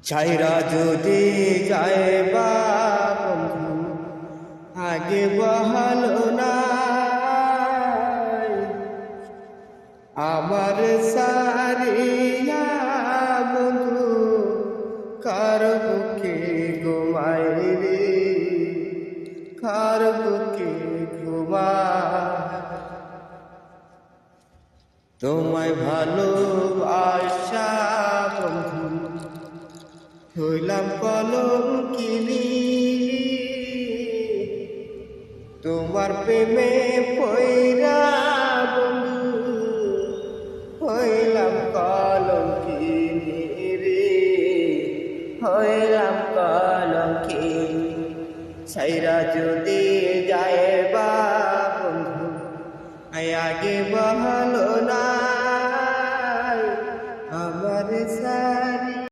ছাইরা যদি যায় বা বন্ধু আগে বহালো না আমার সারিয়া বন্ধু কার বুকে ঘুমায় রে কার বুকে ঘুমায় তোমায় ভালোবাসা বন্ধু হইলাম কলঙ্কিনী তোমার প্রেমে পয়রা বন্ধু হইলাম কলঙ্কিনী রে হইলাম কলঙ্কিনী ছাইরা যদি যায় বা বন্ধু আগে বহালো